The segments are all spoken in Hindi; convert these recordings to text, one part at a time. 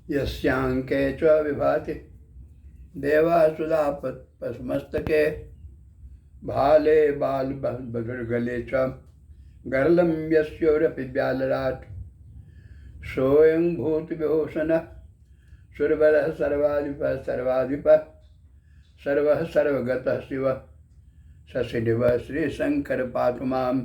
यस्यांके च विभाति देवासुधा पस्मस्तके भाले बाल बधुर्गले च गर्लं यस्योरपि व्यालराट् सोऽयं भूतविभूषणः सुरवरः सर्वाधिपः सर्वाधिपः सर्वः सर्वगतः शिवः शशिदेवः श्रीशंकर पातु माम्।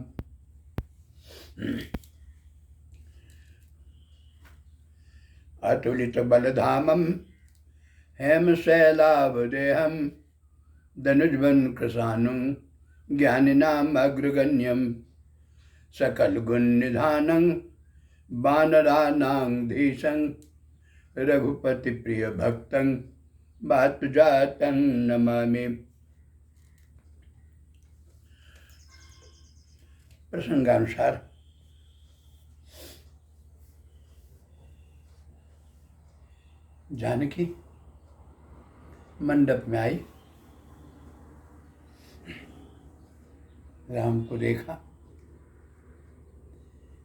अतुलितबलधामं हेमशैलावदेहं धनुजवनकृशानुं ज्ञानिनाम् अग्रगण्यं सकलगुणनिधानं वानराणां धीशं रघुपतिप्रियभक्तं वातुजातं नमामि। प्रसंगानुसार जानकी मंडप में आई, राम को देखा,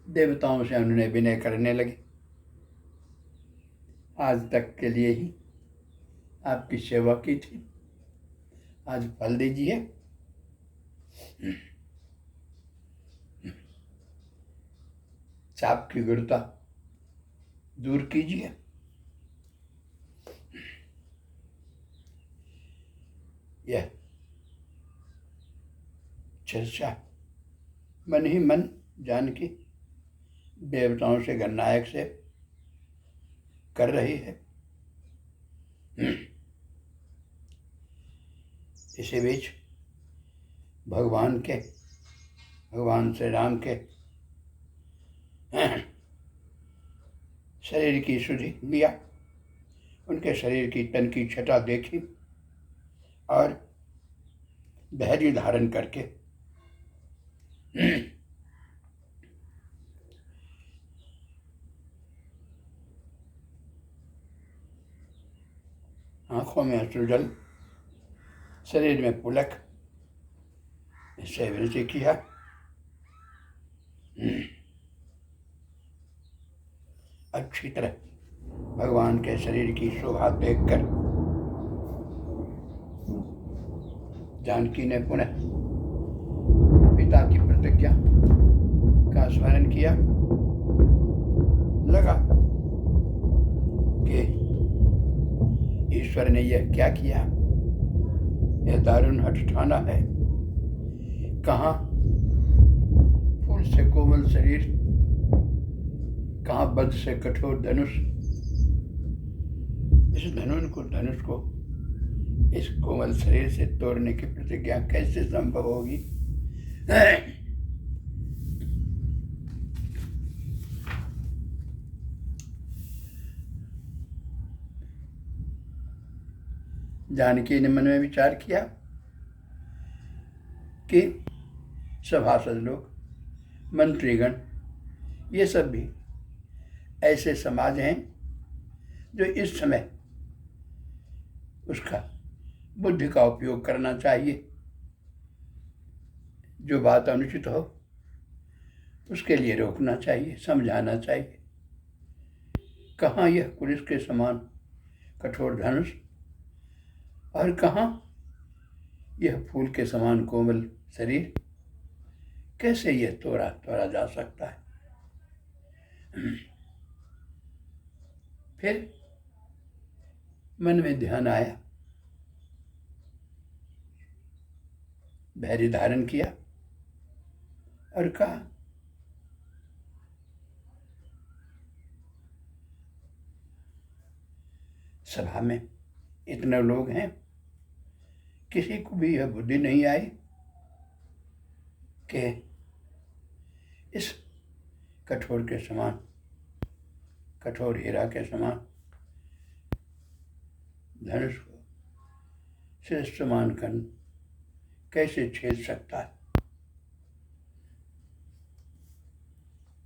देवताओं से उन्होंने विनय करने लगे। आज तक के लिए ही आपकी सेवा की थी, आज फल दीजिए। चाप की गुरुता दूर कीजिए। यह चर्चा मन ही मन जानकी देवताओं से गणनायक से कर रही है। इसी बीच भगवान श्री राम के शरीर की सुधि लिया, उनके शरीर की तन की छटा देखी और धैर्य धारण करके आंखों में अश्रुजल, शरीर में पुलक, इससे विनती किया। अच्छी तरह भगवान के शरीर की शोभा देखकर जानकी ने पुनः पिता की प्रतिज्ञा का स्मरण किया। लगा कि ईश्वर ने यह क्या किया, यह दारुण हठठाना है। कहाँ फूल से कोमल शरीर, कहाँ बद्ध से कठोर धनुष। इस धनुष को इस कोमल शरीर से तोड़ने की प्रतिज्ञा कैसे संभव होगी? जानकी ने मन में विचार किया कि सभासद लोग, मंत्रीगण, ये सब भी ऐसे समाज हैं जो इस समय उसका बुद्धि का उपयोग करना चाहिए। जो बात अनुचित हो उसके लिए रोकना चाहिए, समझाना चाहिए। कहाँ यह पुलिस के समान कठोर धनुष और कहाँ यह फूल के समान कोमल शरीर। कैसे यह तोड़ा जा सकता है? फिर मन में ध्यान आया, धैर्य धारण किया और कहा, सभा में इतने लोग हैं, किसी को भी यह बुद्धि नहीं आई कि इस कठोर के समान, कठोर हीरा के समान धनुष को श्रेष्ठ मानकर कैसे छेद सकता है।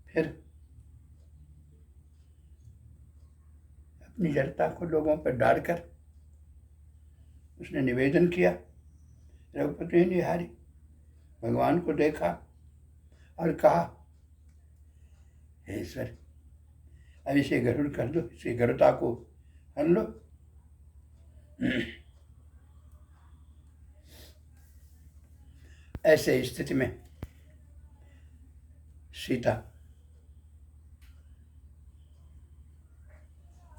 फिर अपनी जड़ता को लोगों पर डालकर उसने निवेदन किया। रघुपति निहारी भगवान को देखा और कहा, हे ईश्वर, अब इसे गरुड़ कर दो, इसे गरुड़ता को हर लो। ऐसे स्थिति में सीता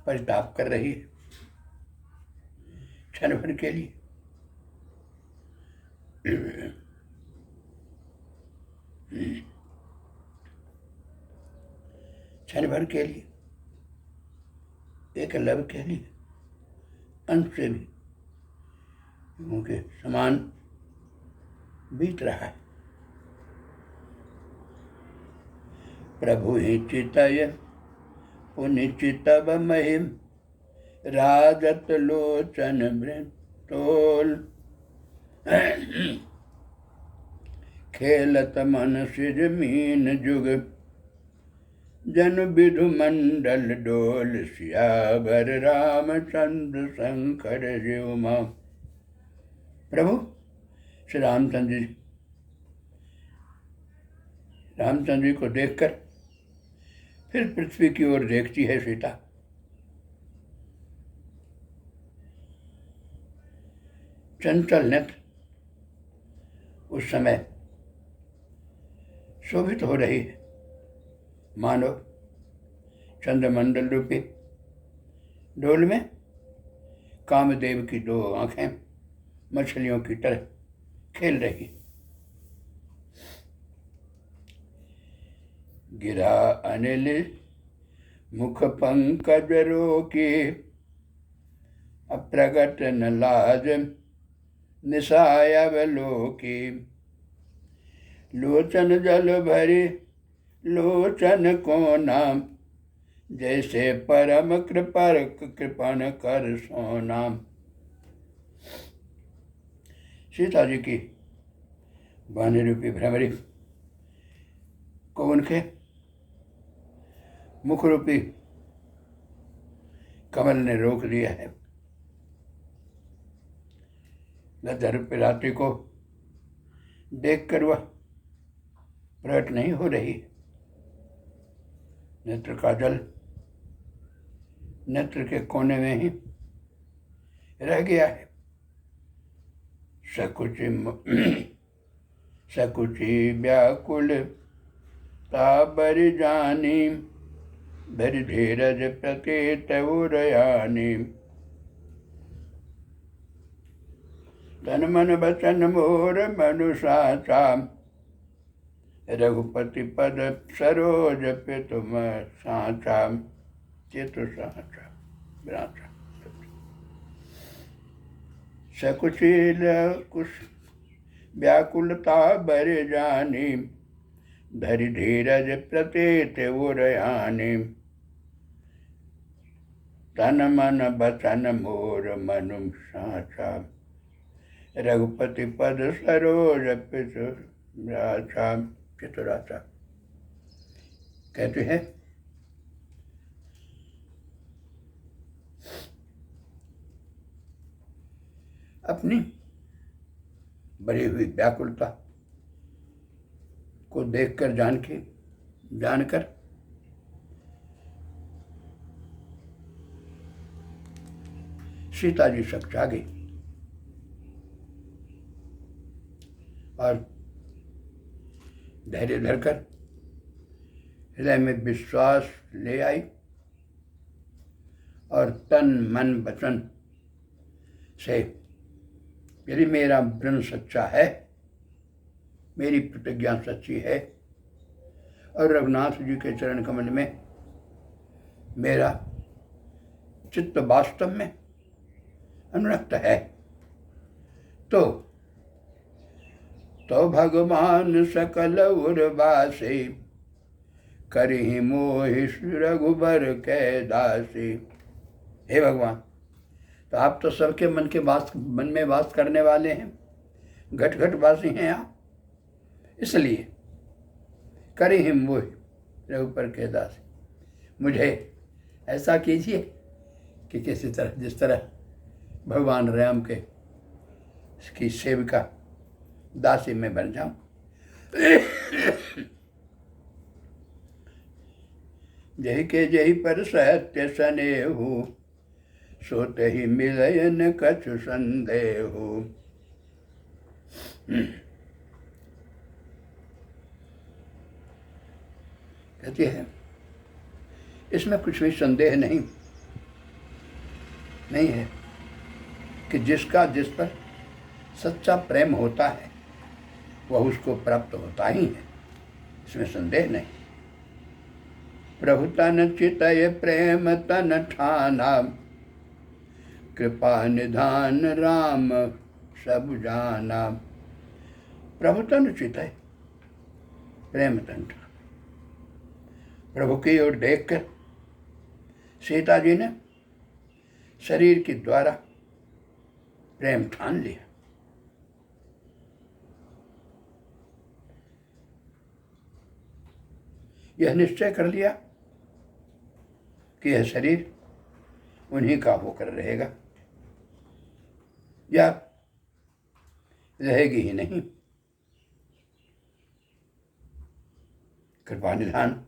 परिताप कर रही है क्षण भर के लिए। क्षण भर के लिए, एक लव के लिए, अंत से भी उनके समान बीत रहा है। प्रभु ही चितय पुनिचितव महिम, राजत लोचन वृतोल, खेलत मन सिज मीन जुग, जन विधु मंडल डोल, सियावर रामचंद्र शंकर जीव मां। प्रभु श्री रामचंद्र जी को देखकर फिर पृथ्वी की ओर देखती है सीता। चंचल नेत्र उस समय शोभित हो रही है, मानो चंद्रमंडल रूपी डोल में कामदेव की दो आंखें मछलियों की तरह खेल रही। गिरा अनिल मुख पंकज रोकी, अप्रगट न लाज निशायवलोकी, लोचन जल भरी लोचन को नाम, जैसे परम कृपण कर सो नाम। सीता जी की वाणी रूपी भ्रमरी को उनके मुख रूपी कमल ने रोक लिया है। गदर रूपी रात्रि को देखकर वह प्रकट नहीं हो रही। नेत्र का जल नेत्र के कोने में ही रह गया है। सकुची व्याकुल ताबर जानी, धरि धीरज प्रतीत उरयानी, तन मन बचन मोर मनु साचा, रघुपति पद सरोज पे तुम साचा, चित्र साचा विराचा। सकुशील कुश व्याकुलता बर जानी, धरि धीरज प्रतीत उरयानी, तन मन बचन मोर मनु साचा, रघुपति पद सरोज पितुराचा। पितुराचा कहते हैं अपनी बड़ी हुई व्याकुलता को देखकर जानकर सीता जी सकचा गई और धैर्य धरकर हृदय में विश्वास ले आई और तन मन वचन से यदि मेरा व्रत सच्चा है, मेरी प्रतिज्ञा सच्ची है और रघुनाथ जी के चरण कमल में मेरा चित्त वास्तव में अनुरक्त है, तो भगवान सकल उर्वासी, करहि मोहि रघुबर कै दासी। हे भगवान, तो आप तो सबके मन में वास करने वाले हैं, घट घट वासी हैं आप, इसलिए करहि मोहि रघुबर कै दासी, मुझे ऐसा कीजिए कि किसी तरह जिस तरह भगवान राम के की सेविका दासी में बन जाऊं। जही के जही पर सत्य स्नेहु, सोत ही मिलयन कछु संदेहु। कहती है इसमें कुछ भी संदेह नहीं है कि जिसका जिस पर सच्चा प्रेम होता है वह उसको प्राप्त होता ही है, इसमें संदेह नहीं। प्रभु तन चितय प्रेम तन ठाना, कृपा निधान राम सब जाना। प्रभु तन चितय प्रेम तन ठाना, प्रभु की ओर देखकर सीता जी ने शरीर के द्वारा प्रेम ठान लिया। यह निश्चय कर लिया कि यह शरीर उन्हीं का होकर रहेगा या रहेगी ही नहीं। कृपा निधान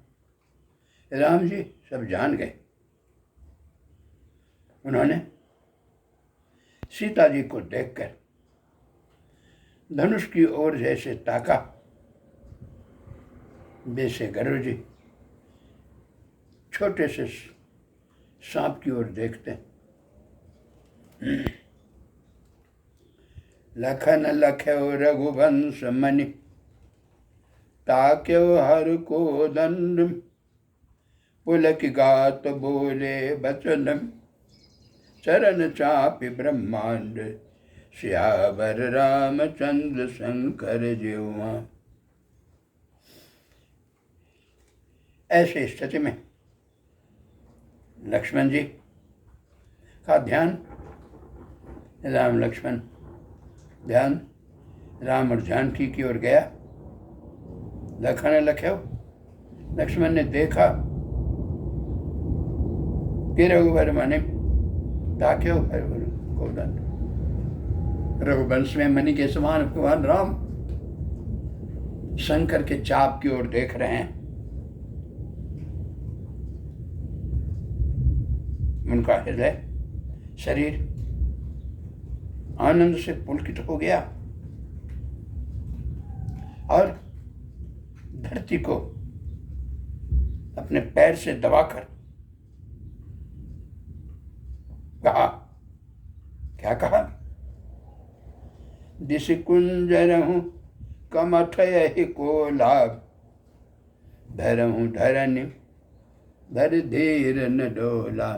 राम जी सब जान गए। उन्होंने सीता जी को देखकर धनुष की ओर जैसे ताका, जैसे गरुड़ जी छोटे से सांप की ओर देखते। लखन लख्यो रघुवंश मनि, ताक्यो हर को दंड। पुलक गात बोले बचन, चरण चापि ब्रह्मांड। सियावर रामचंद्र शंकर जीवा। ऐसे स्थिति में लक्ष्मण जी का ध्यान राम लक्ष्मण ध्यान राम और जानकी की ओर गया। लखन लख्यो, लक्ष्मण ने देखा कि रघुवर मनि, ताक्यो गोदन। रघुवंश में मणि के समान भगवान राम शंकर के चाप की ओर देख रहे हैं। उनका हृदय शरीर आनंद से पुलकित हो गया और धरती को अपने पैर से दबाकर कहा, क्या कहा? दिश कुंजरहूं कमठय को लाभ, धरहूं धरन धर धीर न डोला।